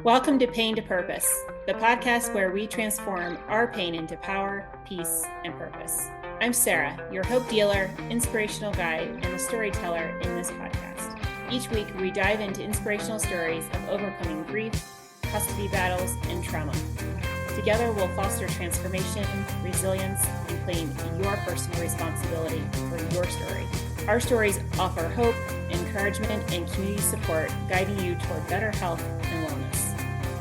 Welcome to Pain to Purpose, the podcast where we transform our pain into power, peace, and purpose. I'm Sarah, your hope dealer, inspirational guide, and the storyteller in this podcast. Each week, we dive into inspirational stories of overcoming grief, custody battles, and trauma. Together, we'll foster transformation, resilience, and claim your personal responsibility for your story. Our stories offer hope, encouragement, and community support, guiding you toward better health and wellness.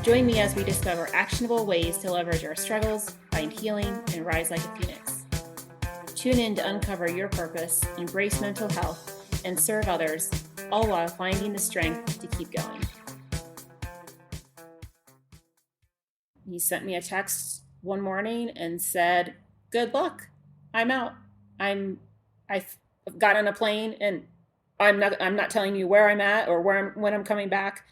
Join me as we discover actionable ways to leverage our struggles, find healing, and rise like a phoenix. Tune in to uncover your purpose, embrace mental health, and serve others, all while finding the strength to keep going. He sent me a text one morning and said, "Good luck. I'm out. I've got on a plane and I'm not telling you where I'm at or when I'm coming back.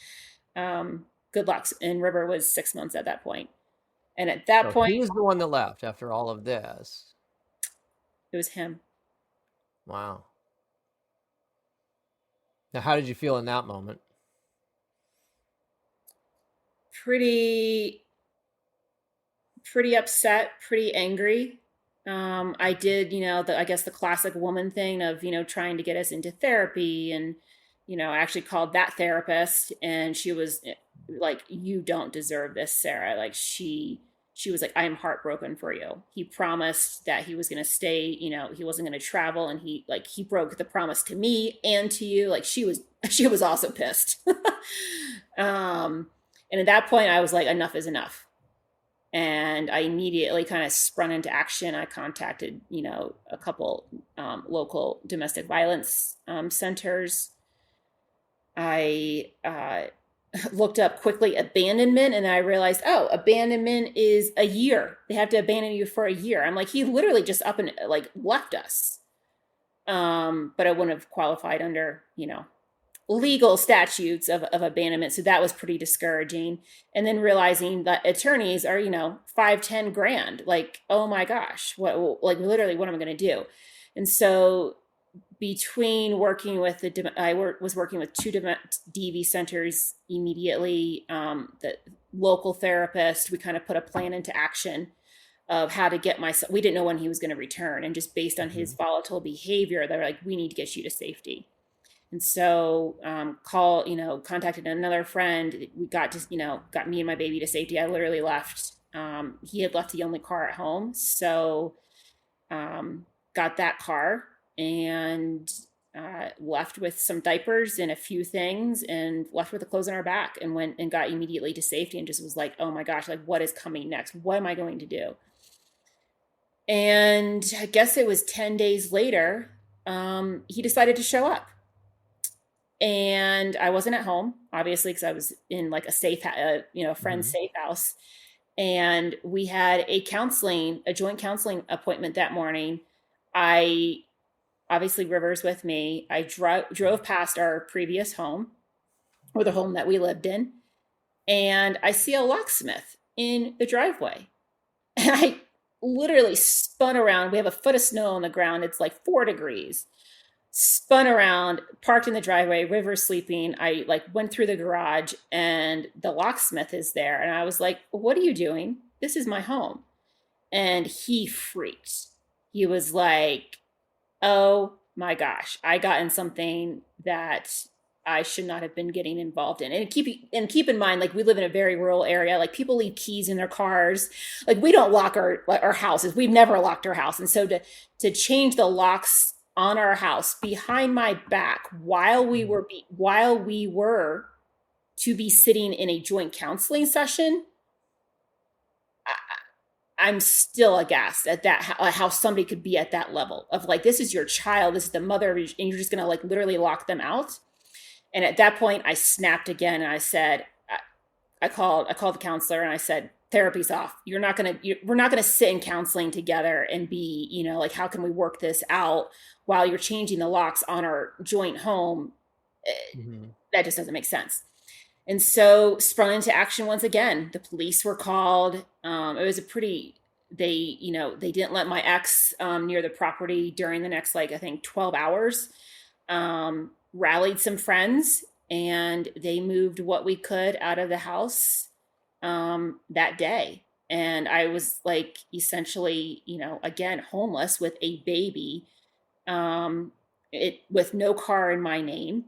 Good luck." And River was 6 months at that point. And at that point, he was the one that left after all of this. It was him. Wow. Now, how did you feel in that moment? Pretty upset, pretty angry. I did, I guess the classic woman thing of, trying to get us into therapy. And, I actually called that therapist and she was like, "You don't deserve this, Sarah." Like she was like, "I am heartbroken for you." He promised that he was going to stay, he wasn't going to travel. And he broke the promise to me and to you. Like she was also pissed. And at that point I was like, enough is enough. And I immediately kind of sprung into action. I contacted, a couple local domestic violence centers. I looked up quickly abandonment, and I realized, abandonment is a year. They have to abandon you for a year. I'm like, he literally just up and left us. But I wouldn't have qualified under, legal statutes of abandonment. So that was pretty discouraging. And then realizing that attorneys are, $5-10 grand, like, oh my gosh, literally what am I going to do? And so between working with was working with two DV centers immediately, the local therapist, we kind of put a plan into action of how to get we didn't know when he was going to return. And just based on his volatile behavior, they're like, "We need to get you to safety." And so contacted another friend. We got me and my baby to safety. I literally left. He had left the only car at home. So got that car and left with some diapers and a few things and left with the clothes on our back and went and got immediately to safety and just was like, oh my gosh, like what is coming next? What am I going to do? And I guess it was 10 days later, he decided to show up. And I wasn't at home, obviously, because I was in like a safe, friend's safe house. And we had a joint counseling appointment that morning. Obviously, River's with me. I drove past our previous home, or the home that we lived in, and I see a locksmith in the driveway. And I literally spun around. We have a foot of snow on the ground. It's like 4 degrees. Spun around, parked in the driveway, River's sleeping. I went through the garage and the locksmith is there. And I was like, "What are you doing? This is my home." And he freaked. He was like, "Oh my gosh, I got in something that I should not have been getting involved in." And keep in mind, we live in a very rural area. People leave keys in their cars. We don't lock our houses. We've never locked our house. And so to change the locks on our house behind my back while we were to be sitting in a joint counseling session, I'm still aghast at that, how somebody could be at that level of this is your child, this is the mother, and you're just gonna literally lock them out. And at that point I snapped again and I said, I called the counselor and I said, "Therapy's off. We're not going to sit in counseling together and be, how can we work this out while you're changing the locks on our joint home?" That just doesn't make sense. And so sprung into action once again. The police were called. It was they didn't let my ex near the property during the next, I think 12 hours. Rallied some friends and they moved what we could out of the house that day. And I was like essentially, again, homeless with a baby, um, it with no car in my name.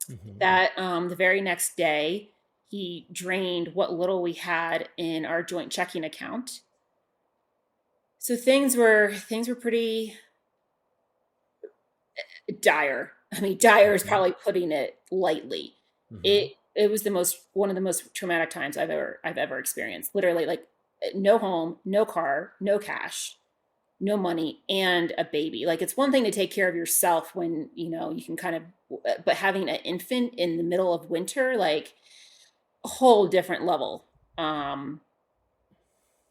Hmm. That the very next day, he drained what little we had in our joint checking account. So things were pretty dire. I mean, dire is Hmm. probably putting it lightly. Hmm. It was the most one of the most traumatic times I've ever experienced. Literally, like no home, no car, no cash, no money, and a baby. Like it's one thing to take care of yourself when you can kind of, but having an infant in the middle of winter, like a whole different level.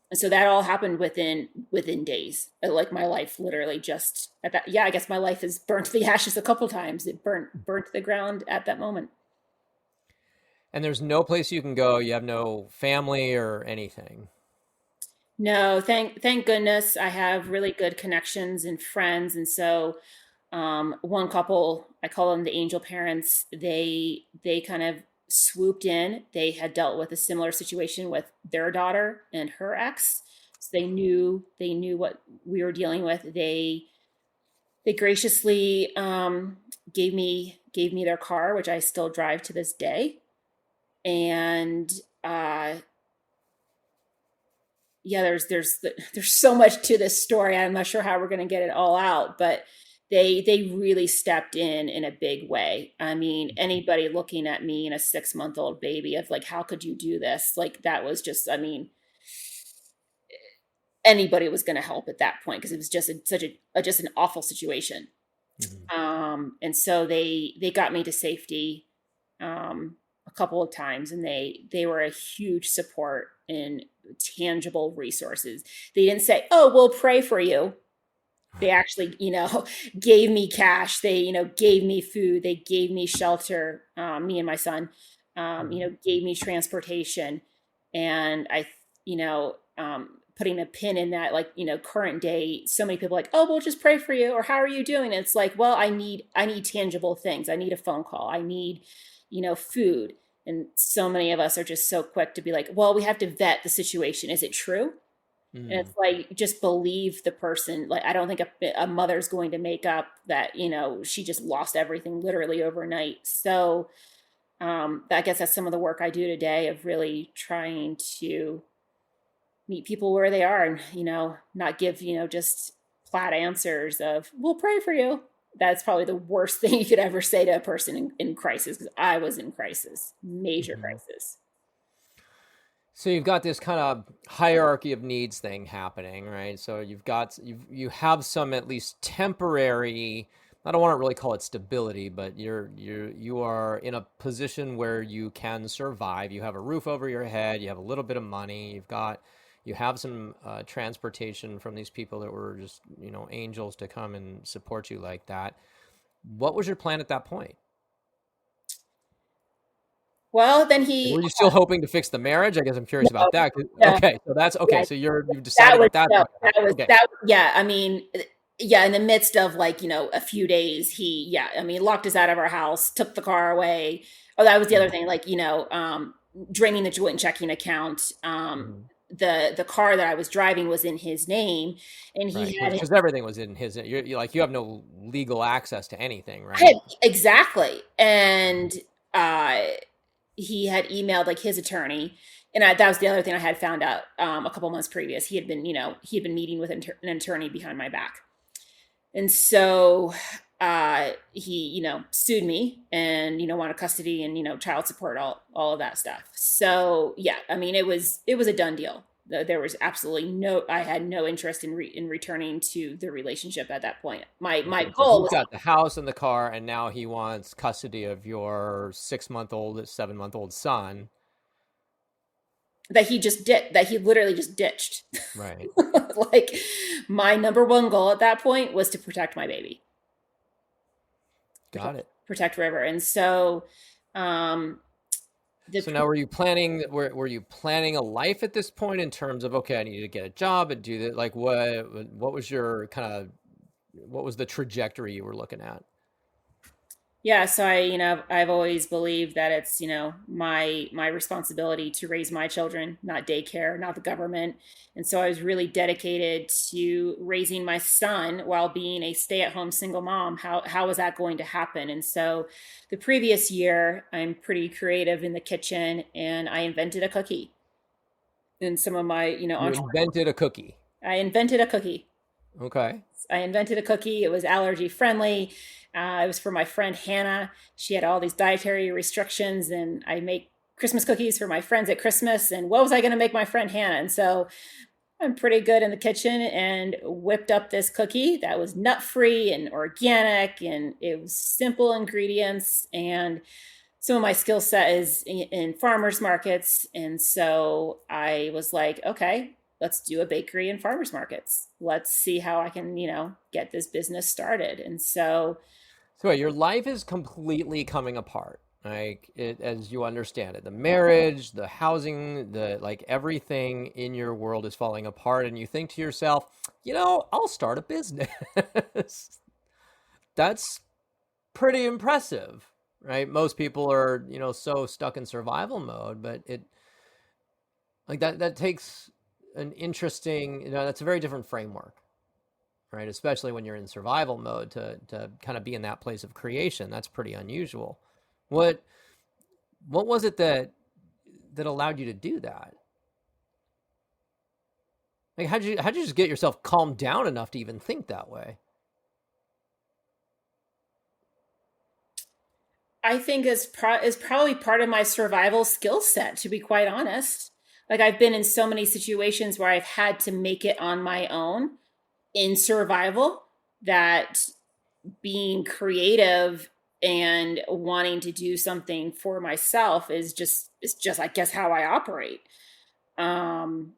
And so that all happened within days. Like my life literally just at that. Yeah, I guess my life has burnt to the ashes a couple times. It burnt to the ground at that moment. And there's no place you can go. You have no family or anything. No, thank goodness I have really good connections and friends. And so one couple, I call them the angel parents, they kind of swooped in. They had dealt with a similar situation with their daughter and her ex. So they knew what we were dealing with. They graciously gave me their car, which I still drive to this day. And uh, yeah, there's so much to this story. I'm not sure how we're going to get it all out, but they really stepped in a big way. I mean, anybody looking at me and a 6 month old baby of like, how could you do this? Like that was just, I mean, anybody was going to help at that point because it was just such a just an awful situation. Hmm. And so they got me to safety a couple of times, and they were a huge support in tangible resources. They didn't say, "Oh, we'll pray for you." They Right. actually, gave me cash. They, gave me food. They gave me shelter. Me and my son, Hmm. gave me transportation, and putting a pin in that, like, current day. So many people are like, oh, we'll just pray for you, or how are you doing? And it's like, well, I need tangible things. I need a phone call. I need, food. And so many of us are just so quick to be like, well, we have to vet the situation. Is it true? And Mm. it's like, just believe the person. Like, I don't think a mother's going to make up that, she just lost everything literally overnight. So I guess that's some of the work I do today of really trying to meet people where they are and, not give, just flat answers of, we'll pray for you. That's probably the worst thing you could ever say to a person in crisis, because I was in crisis, major Hmm. crisis. So you've got this kind of hierarchy of needs thing happening, right? So you have some at least temporary, I don't want to really call it stability, but you are in a position where you can survive. You have a roof over your head, you have a little bit of money, you have some transportation from these people that were just, angels to come and support you like that. What was your plan at that point? Well, then Like, he, were you still hoping to fix the marriage? I guess I'm curious no, about that. no, Okay, so that's okay. yeah, So you've that decided was that that's no, not gonna happen. Okay. yeah, I mean, yeah, in the midst of like, a few days, yeah, I mean, locked us out of our house, took the car away. Oh, that was the other Mhm. thing, like, draining the joint checking account. Mhm. The car that I was driving was in his name, and Right, he had because everything was in his. You're like you have no legal access to anything, I had right? exactly. Mhm. And uh he had emailed like his attorney, and that was the other thing I had found out a couple months previous. He had been meeting with an attorney behind my back. And so he, sued me and, wanted custody and, child support, all of that stuff. So yeah, I mean, it was a done deal. There was absolutely I had no interest in returning to the relationship at that point. My Okay, so goal he's was got the house and the car, and now he wants custody of your 6-month-old, 7-month-old son. that he literally just ditched. Right, Like my number one goal at that point was to protect my baby, got it. protect River. And so um the So now, were you planning a life at this point in terms of okay, I need to get a job and do that? Like what was your kind of what was the trajectory you were looking at? Yeah, so I've always believed that it's, my responsibility to raise my children, not daycare, not the government. And so I was really dedicated to raising my son while being a stay-at-home single mom. How was that going to happen? And so the previous year, I'm pretty creative in the kitchen and I invented a cookie. And some of my, You invented a cookie. I invented a cookie. Okay. I invented a cookie. It was allergy friendly. It was for my friend Hannah. She had all these dietary restrictions, and I make Christmas cookies for my friends at Christmas. And what was I going to make my friend Hannah? And so I'm pretty good in the kitchen and whipped up this cookie that was nut free and organic, and it was simple ingredients. And some of my skill set is in farmers markets. And so I was like, okay, let's do a bakery and farmers markets. Let's see how I can, get this business started. And so, So wait, your life is completely coming apart, like it as you understand it. The marriage, the housing, the like everything in your world is falling apart, and you think to yourself, I'll start a business. That's pretty impressive, right? Most people are, so stuck in survival mode, but it like that takes an interesting, that's a very different framework, right? Especially when you're in survival mode to kind of be in that place of creation. That's pretty unusual. What what was it that allowed you to do that? Like how'd you just get yourself calmed down enough to even think that way? I think is probably part of my survival skill set, to be quite honest. Like I've been in so many situations where I've had to make it on my own in survival that being creative and wanting to do something for myself is just I guess how I operate. Um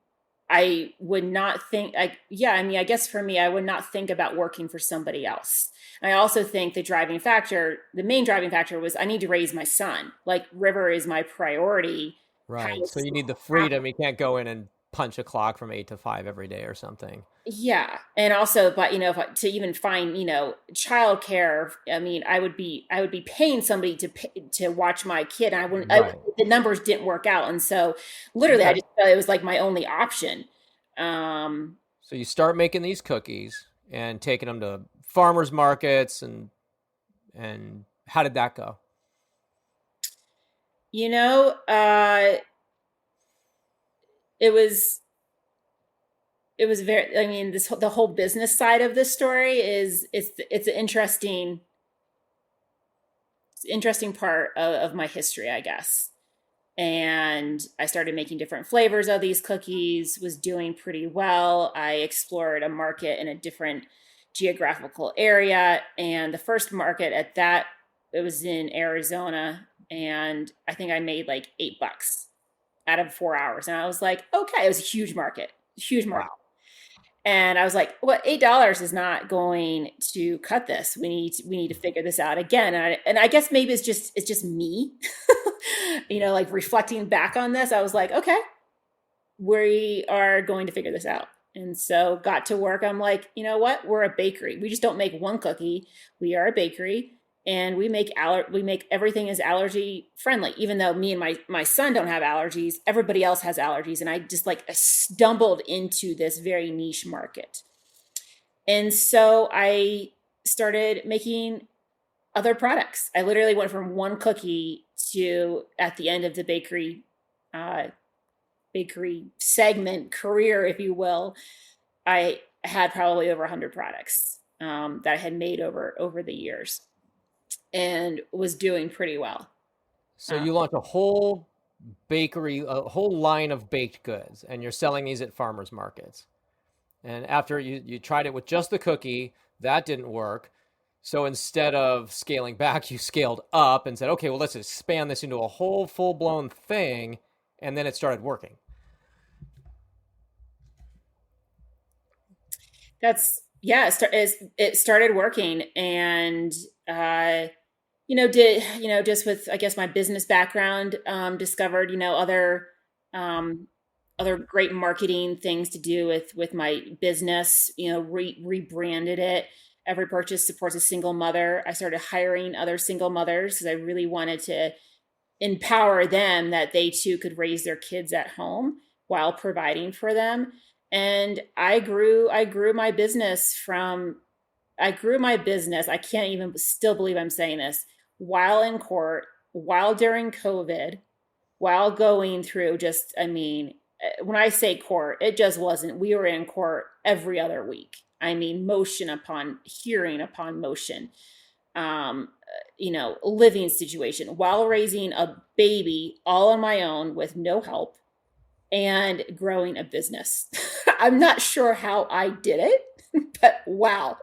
I would not think like yeah, I mean I guess for me I would not think about working for somebody else. I also think the main driving factor was I need to raise my son. Like River is my priority. Right. So House, you need the freedom. You can't go in and punch a clock from 8 to 5 every day or something. yeah, and also, but to even find childcare, I mean, I would be paying somebody to watch my kid, and Right. the numbers didn't work out, and so literally, I Okay. just thought it was like my only option. Um, So you start making these cookies and taking them to farmers markets and how did that go? you know, uh, it was it was very. I mean, the whole business side of this story is it's an interesting part of my history, I guess. And I started making different flavors of these cookies, was doing pretty well. I explored a market in a different geographical area, and the first market at that it was in Arizona, and I think I made like $8 out of 4 hours, and I was like, okay, it was a huge market. Wow. And I was like, well, $8 is not going to cut this. We need to figure this out again. And I guess maybe it's just me, like reflecting back on this. I was like, okay, we are going to figure this out. And so got to work. I'm like, you know what? We're a bakery. We just don't make one cookie. We are a bakery, and we make everything is allergy friendly. Even though me and my son don't have allergies, everybody else has allergies, and I just like stumbled into this very niche market. And so I started making other products. I literally went from one cookie to at the end of the uh, bakery segment career, if you will, I had probably over 100 products that I had made over the years, and was doing pretty well. So Uh, you launch a whole bakery, a whole line of baked goods, and you're selling these at farmers markets. And after you tried it with just the cookie, that didn't work. So instead of scaling back, you scaled up and said, okay, well, let's expand this into a whole full blown thing. And then it started working. that's yeah, it started working, and uh, did just with I guess my business background, discovered um, other great marketing things to do with my business. Rebranded it Every Purchase supports a single mother. I started hiring other single mothers because I really wanted to empower them that they too could raise their kids at home while providing for them. And I grew my business from I grew my business. I can't even still believe I'm saying this, while in court, while during COVID, while going through just, I mean, when I say court, it just wasn't, we were in court every other week. I mean, motion upon hearing upon motion, um, living situation while raising a baby all on my own with no help and growing a business. I'm not sure how I did it, but wow.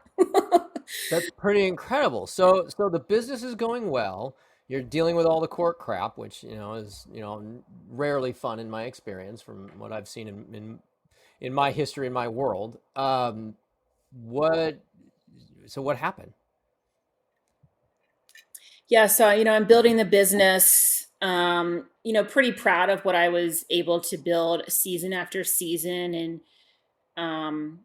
That's pretty incredible. So the business is going well. You're dealing with all the court crap, which is rarely fun in my experience from what I've seen in my history in my world. What so what happened? Yeah, so I'm building the business. Pretty proud of what I was able to build season after season, and um,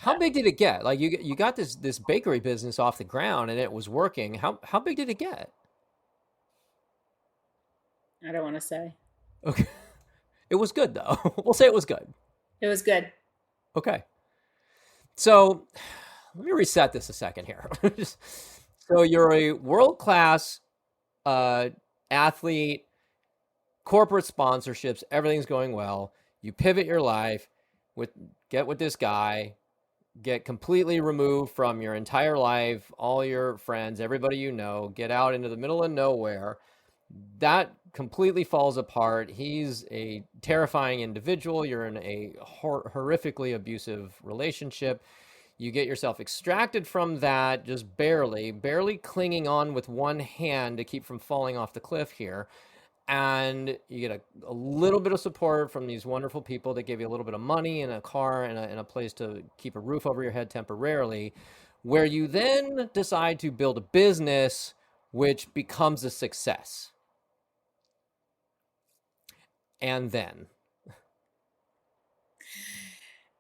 How big did it get? Like you got this bakery business off the ground and it was working. How big did it get? I don't want to say Okay, it was good though. We'll say it was good. it was good. Okay, so let me reset this a second here. So you're a world class uh, athlete, corporate sponsorships, everything's going well. You pivot your life with get with this guy, get completely removed from your entire life, all your friends, everybody you know, get out into the middle of nowhere. That completely falls apart. He's a terrifying individual. You're in a horrifically abusive relationship. You get yourself extracted from that, just barely clinging on with one hand to keep from falling off the cliff here. And you get a little bit of support from these wonderful people that give you a little bit of money and a car and a place to keep a roof over your head temporarily, where you then decide to build a business which becomes a success. And then,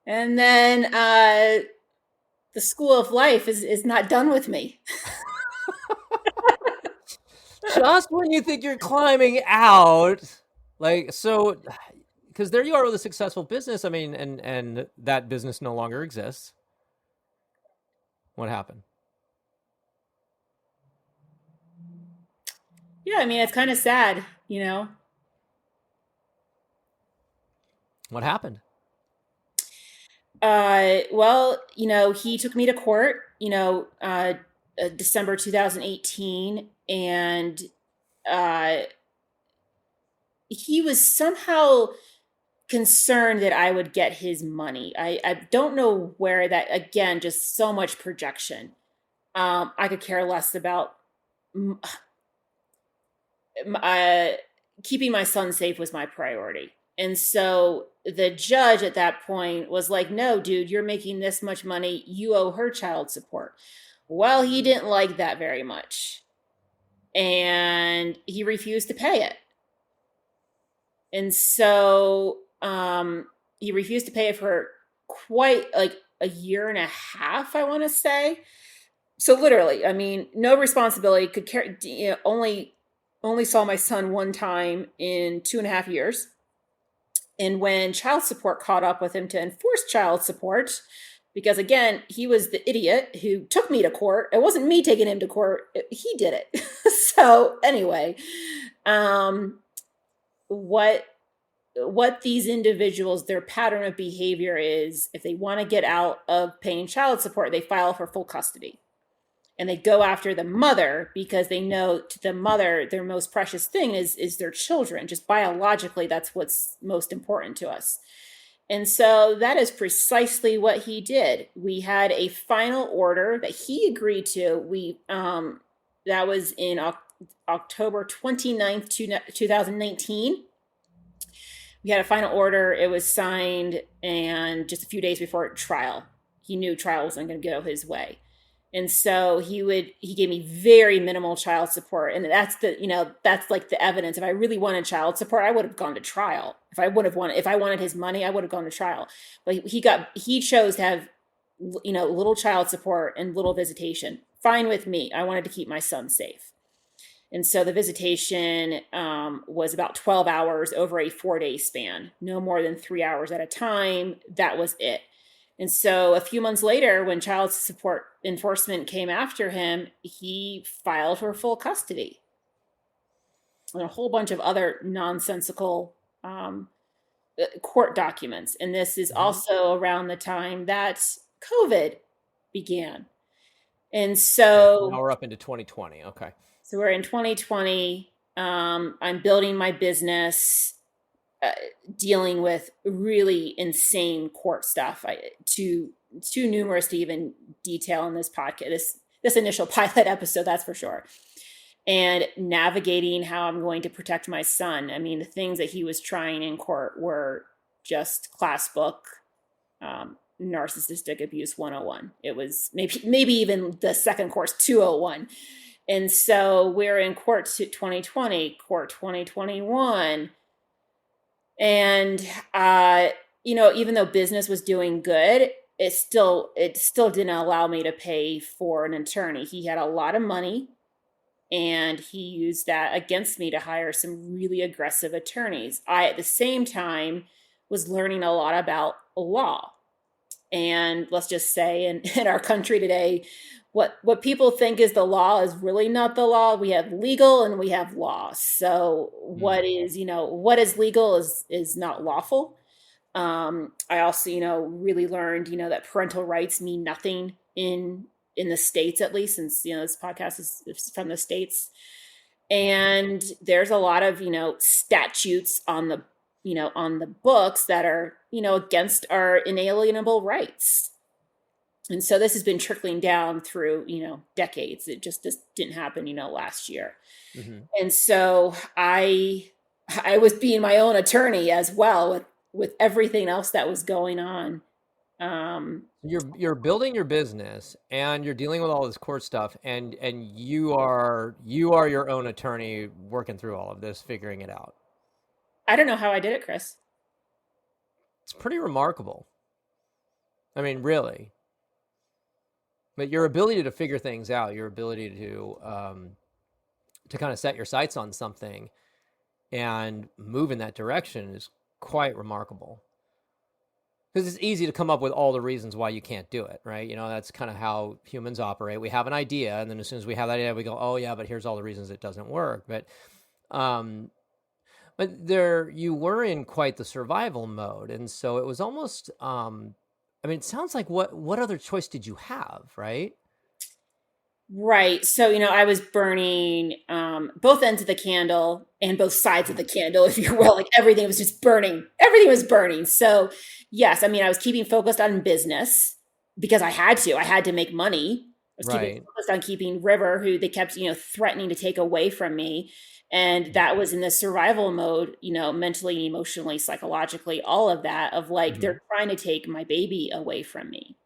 And then the school of life is not done with me. just when you think you're climbing out, like, so, because there you are with a successful business. I mean, and that business no longer exists. What happened? Yeah, I mean, it's kind of sad. What happened? Well, he took me to court, December 2018, and uh, he was somehow concerned that I would get his money. I don't know where that, again, just so much projection. I could care less about uh, keeping my son safe was my priority. And so the judge at that point was like, no, dude, you're making this much money. You owe her child support. Well, he didn't like that very much. And he refused to pay it. And so he refused to pay it for quite like a year and a half, I want to say. So literally, I mean, no responsibility, could care, only saw my son one time in 2.5 years. And when child support caught up with him to enforce child support, because again, he was the idiot who took me to court. It wasn't me taking him to court. He did it. So anyway, um, what these individuals, their pattern of behavior is, if they want to get out of paying child support, they file for full custody. And they go after the mother because they know, to the mother, their most precious thing is their children. Just biologically, that's what's most important to us. And so that is precisely what he did. We had a final order that he agreed to. That was in October 29th, 2019. We had a final order. It was signed, and just a few days before trial, he knew trial wasn't going to go his way. And so he gave me very minimal child support. And that's like the evidence. If I really wanted child support, I would have gone to trial. If I wanted his money, I would have gone to trial. But he chose to have little child support and little visitation. Fine with me. I wanted to keep my son safe. And so the visitation was about 12 hours over a 4 day span, no more than 3 hours at a time. That was it. And so a few months later, when child support enforcement came after him, he filed for full custody and a whole bunch of other nonsensical court documents. And this is Hmm. also around the time that COVID began. And Okay, so now so we're up into 2020. Okay. So we're in 2020. I'm building my business, uh, dealing with really insane court stuff. Too numerous to even detail in this podcast. This initial pilot episode, that's for sure. And navigating how I'm going to protect my son. I mean, the things that he was trying in court were just class book narcissistic abuse 101. It was maybe even the second course 201. And so we're in court 2020, court 2021. And even though business was doing good, it still didn't allow me to pay for an attorney. He had a lot of money and he used that against me to hire some really aggressive attorneys. I at the same time was learning a lot about law. And let's just say in our country today, what people think is the law is really not the law. We have legal and we have law. So Mm. what is legal is not lawful. I also, really learned, that parental rights mean nothing in the States, at least, since this podcast is from the States. And there's a lot of statutes on the books that are against our inalienable rights. And so this has been trickling down through decades. It just didn't happen last year. Hmm. And so I was being my own attorney as well with everything else that was going on. um You're building your business and you're dealing with all this court stuff, and you are your own attorney working through all of this, figuring it out. I don't know how I did it, Chris. It's pretty remarkable. I mean, really. But your ability to figure things out, your ability to kind of set your sights on something and move in that direction is quite remarkable. Because it's easy to come up with all the reasons why you can't do it, right? That's kind of how humans operate. We have an idea, and then as soon as we have that idea, we go, "Oh yeah, but here's all the reasons it doesn't work." Um, but there, you were in quite the survival mode, and so it was almost. I mean, it sounds like what other choice did you have, right? Right. So, I was burning both ends of the candle and both sides of the candle, if you will. Like everything was just burning. Everything was burning. So, yes, I mean, I was keeping focused on business because I had to. I had to make money. I was keeping Right. focused on keeping River, who they kept, threatening to take away from me. And that was in the survival mode, mentally, emotionally, psychologically, all of that of like, Mm-hmm. they're trying to take my baby away from me,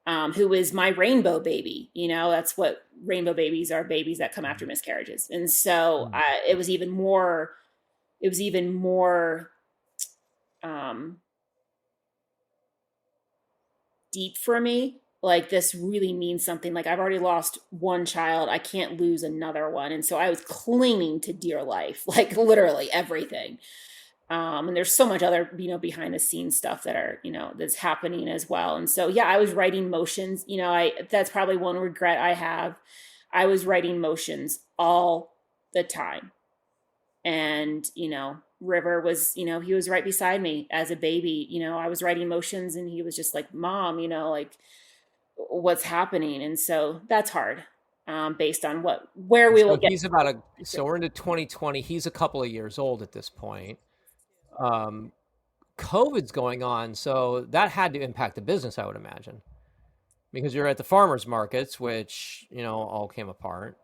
who is my rainbow baby. That's what rainbow babies are, babies that come after miscarriages. And so it was even more, it was even more um, deep for me. Like this really means something. Like I've already lost one child. I can't lose another one. And so I was clinging to dear life, like literally everything. And there's so much other behind the scenes stuff that are that's happening as well. And so yeah, I was writing motions. I That's probably one regret I have. I was writing motions all the time. And River was, he was right beside me as a baby. I was writing motions and he was just like, Mom, like what's happening. And so that's hard, based on where And we will so get. so we're into 2020. He's a couple of years old at this point. Um, COVID's going on, so that had to impact the business, I would imagine, because you're at the farmers markets, which all came apart.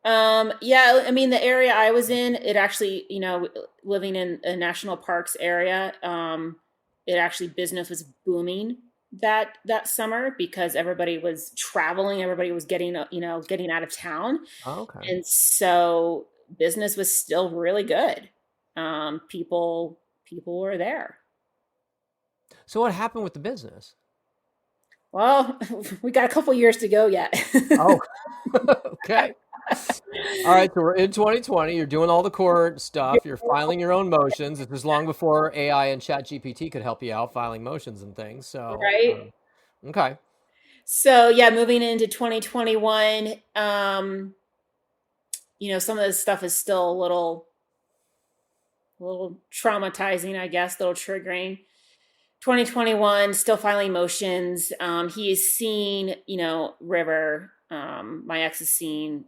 Yeah, I mean, the area I was in, it actually, living in a national parks area, it actually business was booming that summer because everybody was traveling, everybody was getting out of town, Oh, okay. and so business was still really good. People were there. So what happened with the business? Well, we got a couple years to go yet. Oh, okay. All right, so we're in 2020. You're doing all the court stuff. You're filing your own motions. This is long before AI and ChatGPT could help you out filing motions and things. So, Right. okay. So yeah, moving into 2021, some of this stuff is still a little traumatizing, I guess, a little triggering. 2021, still filing motions. He is seeing, River. My ex is seeing,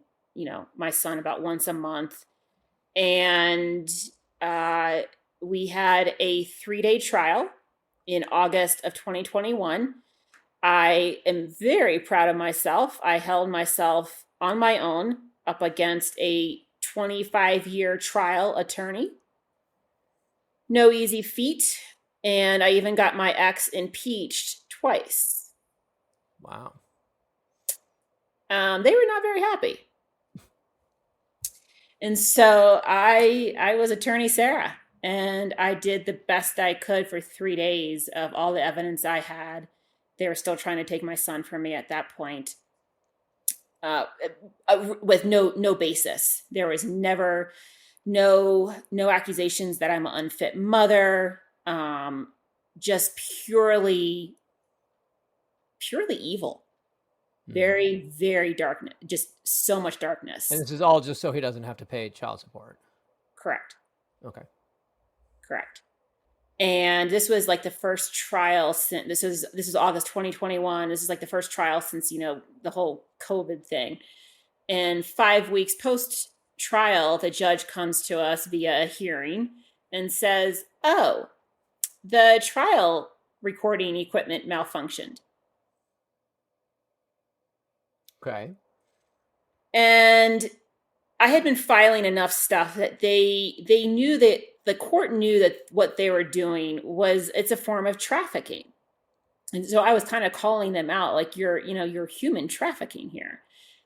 my son about once a month. And uh, we had a 3-day trial in August of 2021. I am very proud of myself. I held myself on my own up against a 25-year trial attorney. No easy feat. And I even got my ex impeached twice. Wow. They were not very happy. And so I was attorney Sarah, and I did the best I could for 3 days of all the evidence I had. They were still trying to take my son from me at that point, with no basis. There was never no accusations that I'm an unfit mother. Just purely evil. Hmm. Very, very dark. Just so much And darkness. this is all just so he doesn't have to pay child support. Correct. Okay. Correct. And this was like the first trial since this is August 2021. This is like the first trial since, the whole COVID thing. And 5 weeks post trial, the judge comes to us via a hearing and says, "Oh, the trial recording equipment malfunctioned." Okay. And I had been filing enough stuff that they knew that the court knew that what they were doing it's a form of trafficking. And so I was kind of calling them out, like, you're human trafficking here.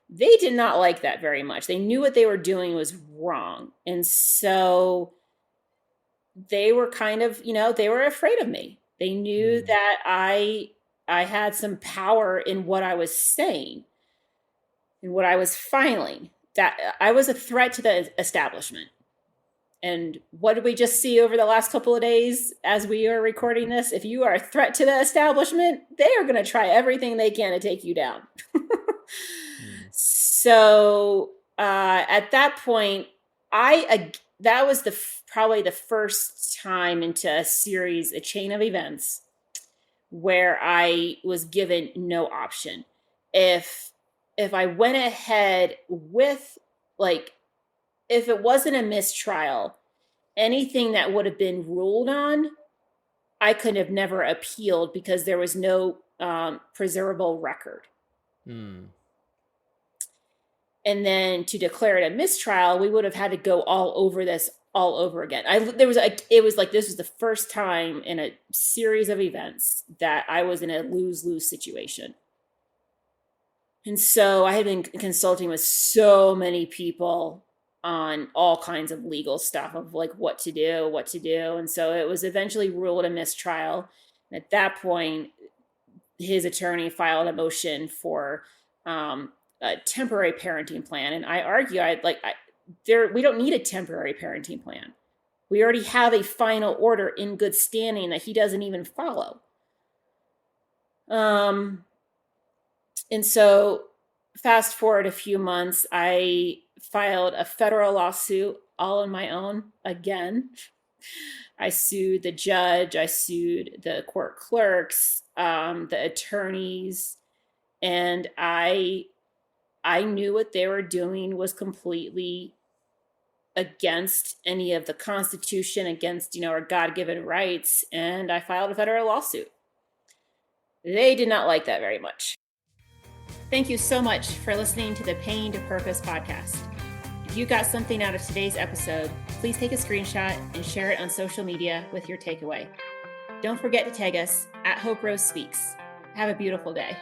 They did not like that very much. They knew what they were doing was wrong. And so they were kind of, they were afraid of me. They knew Hmm. that I had some power in what I was saying and what I was filing. That I was a threat to the establishment. And what did we just see over the last couple of days as we are recording this? If you are a threat to the establishment, they are going to try everything they can to take you down. Hmm. So at that point, that was probably the first time into a chain of events where I was given no option. If I went ahead with, like, if it wasn't a mistrial, anything that would have been ruled on, I could have never appealed because there was no preservable record. Hmm. And then to declare it a mistrial, we would have had to go all over this all over again. It was like this was the first time in a series of events that I was in a lose-lose situation. And so I had been consulting with so many people on all kinds of legal stuff of like what to do. And so it was eventually ruled a mistrial. And at that point, his attorney filed a motion for a temporary parenting plan. And I argue, we don't need a temporary parenting plan. We already have a final order in good standing that he doesn't even follow. And so fast forward a few months, I filed a federal lawsuit all on my own again. I sued the judge, I sued the court clerks, the attorneys, and I knew what they were doing was completely against any of the Constitution, against, our God-given rights, and I filed a federal lawsuit. They did not like that very much. Thank you so much for listening to the Pain to Purpose podcast. If you got something out of today's episode, please take a screenshot and share it on social media with your takeaway. Don't forget to tag us at Hope Rose Speaks. Have a beautiful day.